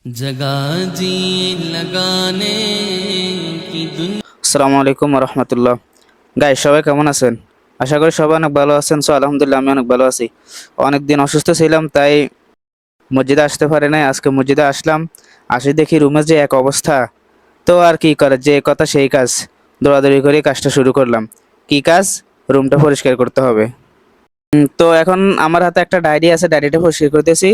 जगा जी लगाने की दुनिया। আসসালামু আলাইকুম রহমতুল্লাহ। গাইস, সবাই কেমন আছেন? আশা করি সবাই অনেক ভালো আছেন। আলহামদুলিল্লাহ, আমি অনেক ভালো আছি। অনেকদিন অসুস্থ ছিলাম, তাই মসজিদে আসতে পারি নাই। আজকে মসজিদে আসলাম, আসি দেখি রুমে যে এক অবস্থা। তো আর কি করার, যে কথা সেই কাজ, দৌড়াদৌড়ি করে কাজটা শুরু করলাম। কি কাজ? রুমটা পরিষ্কার করতে হবে। তো এখন আমার হাতে একটা ডায়েরি আছে, ডায়েরিটা পরিষ্কার করতেছি।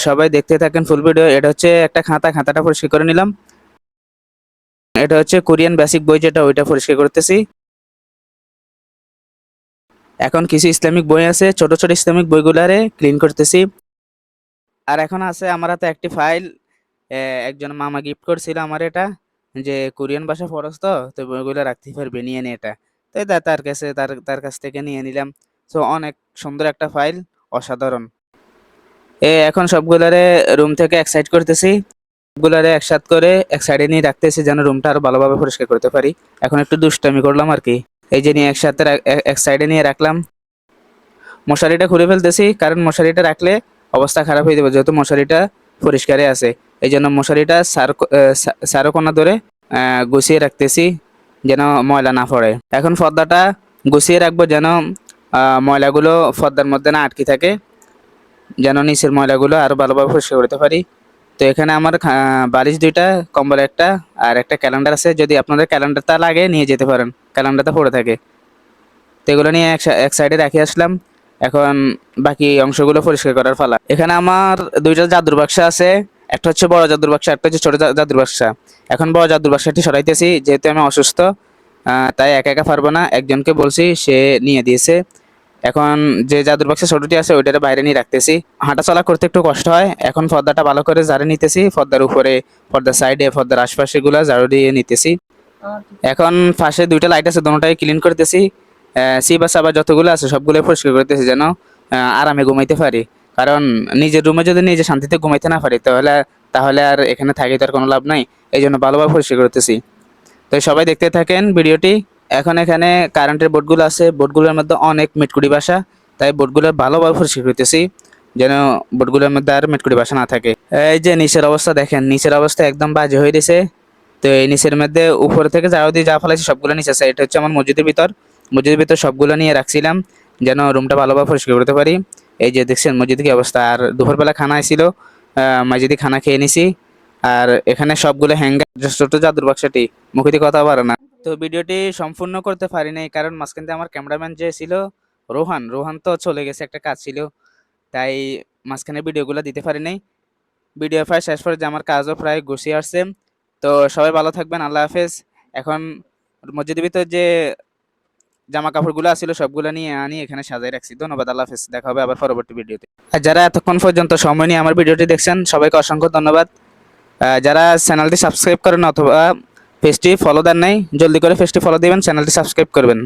সবাই দেখতে থাকেন ফুল ভিডিও। এটা হচ্ছে একটা খাতা, খাতাটা পরিষ্কার করে নিলাম। এটা হচ্ছে কোরিয়ান বেসিক বই, যেটা ওইটা পরিষ্কার করতেছি। এখন কিছু ইসলামিক বই আছে, ছোট ছোট ইসলামিক বইগুলারে ক্লিন করতেছি। আর এখন আছে আমার হাতে একটি ফাইল। একজন মামা গিফট করছিল আমার এটা, যে কোরিয়ান ভাষা ফরজ, তো বইগুলো রাখতে পারবে, নিয়ে নে এটা। তাই তার কাছে তার তার কাছ থেকে নিয়ে নিলাম। তো অনেক সুন্দর একটা ফাইল, অসাধারণ। এখন সবগুলারে রুম থেকে এক সাইড করতেছি। সবগুলারে একসাথে করে এক সাইডে নিয়ে রাখতেছি, যেন রুমটা আরো ভালোভাবে পরিষ্কার করতে পারি। এখন একটু দুষ্টামি করলাম আর কি। এই যে নিয়ে একসাথে এক সাইডে নিয়ে রাখলাম। মশারিটা খুলে ফেলতেছি, কারণ মশারিটা রাখলে অবস্থা খারাপ হয়ে যাবে, যেহেতু মশারিটা পরিষ্কারে আছে। এই জন্য মশারিটা সারকোনা ধরে গুছিয়ে রাখতেছি, যেন ময়লা না পড়ে। এখন পর্দাটা গুছিয়ে রাখবো, যেন ময়লাগুলো পর্দার মধ্যে না আটকে থাকে, যেন নিচের ময়লাগুলো আরো ভালোভাবে পরিষ্কার করতে পারি। তো এখানে আমার বালিশ দুইটা, কম্বল একটা, আর একটা ক্যালেন্ডার আছে। যদি আপনাদের ক্যালেন্ডারটা লাগে নিয়ে যেতে পারেন, ক্যালেন্ডারটা পড়ে থাকে। তো এগুলো নিয়ে এক সাইডে রেখে আসলাম। এখন বাকি অংশগুলো পরিষ্কার করার পালা। এখানে আমার দুইটা জাদুর বাক্সা আছে। একটা হচ্ছে বড় জাদুর বাক্সা, একটা হচ্ছে ছোট জাদুর বাক্সা। এখন বড় জাদুর বাক্সাটি সরাইতেছি, যেহেতু আমি অসুস্থ। তাই একা একা পারবো না, একজনকে বলছি, সে নিয়ে দিয়েছে। এখন যে জাদুর বাক্সে ছোটটি আছে ওইটার বাইরে নিয়ে রাখতেছি। হাঁটা চলা করতে একটু কষ্ট হয়। এখন পর্দাটা ভালো করে ঝাড়ে নিতেছি, পর্দার উপরে, পর্দার সাইডে, পর্দার আশপাশে গুলা ঝাড়ু দিয়ে নিতেছি। এখন পাশে দুইটা লাইট আছে, দুটোটাই ক্লিন করতেছি। সিবা সাবা যতগুলো আছে সবগুলো পরিষ্কার করতেছি, যেন আরামে ঘুমাইতে পারি। কারণ নিজের রুমে যদি নিজে শান্তিতে ঘুমাইতে না পারি, তাহলে তাহলে আর এখানে থাকি তার কোনো লাভ নাই। এই জন্য ভালোভাবে পরিষ্কার করতেছি। তো সবাই দেখতে থাকেন ভিডিওটি। এখন এখানে কারেন্টের বোর্ডগুলো আছে, বোর্ডগুলোর মধ্যে অনেক মেটকুড়ি বাসা, তাই বোর্ডগুলো ভালোভাবে পরিষ্কার করতেছি, যেন বোর্ডগুলোর মধ্যে আর মেটকুড়ি বাসা না থাকে। এই যে নিচের অবস্থা দেখেন, নিচের অবস্থা একদম বাজে হয়ে গেছে। তো এই নিচের মধ্যে উপর থেকে ঝাড়ু দিয়ে যা ফেলাইছি সবগুলো নিচে আছে। এটা হচ্ছে আমার মসজিদের ভিতর, মসজিদের ভিতর সবগুলো নিয়ে রাখছিলাম, যেন রুমটা ভালোভাবে পরিষ্কার করতে পারি। এই যে দেখছেন মসজিদের কি অবস্থা। আর দুপুরবেলা খানা আইছিল, মসজিদে খানা খেয়ে নিছি। আর এখানে সবগুলো হ্যাঙ্গার, ছোট জাদুর বাক্সটি, মুখে দিয়ে কথা পারে না। তো ভিডিওটি সম্পূর্ণ করতে পারি নাই, কারণ মাঝখান দিয়ে আমার ক্যামেরাম্যান যে ছিল, রোহান রোহান তো চলে গেছে, একটা কাজ ছিল, তাই মাঝখানে ভিডিওগুলো দিতে পারি নাই। ভিডিও প্রায় শেষ পর্যায়ে, আমার কাজও প্রায় গুছিয়ে আসছে। তো সবাই ভালো থাকবেন, আল্লাহ হাফেজ। এখন মসজিদের ভিতর যে জামা কাপড়গুলো আছিল সবগুলো নিয়ে আনি এখানে সাজাই রাখছি। ধন্যবাদ, আল্লাহ হাফেজ। দেখা হবে আবার পরবর্তী ভিডিওতে। আর যারা এতক্ষণ পর্যন্ত সময় নিয়ে আমার ভিডিওটি দেখছেন, সবাইকে অসংখ্য ধন্যবাদ। যারা চ্যানেলটি সাবস্ক্রাইব করেন অথবা পেজটি ফলো দেন নাই, জলদি করে পেজটি ফলো দিবেন, চ্যানেলটি সাবস্ক্রাইব করবেন।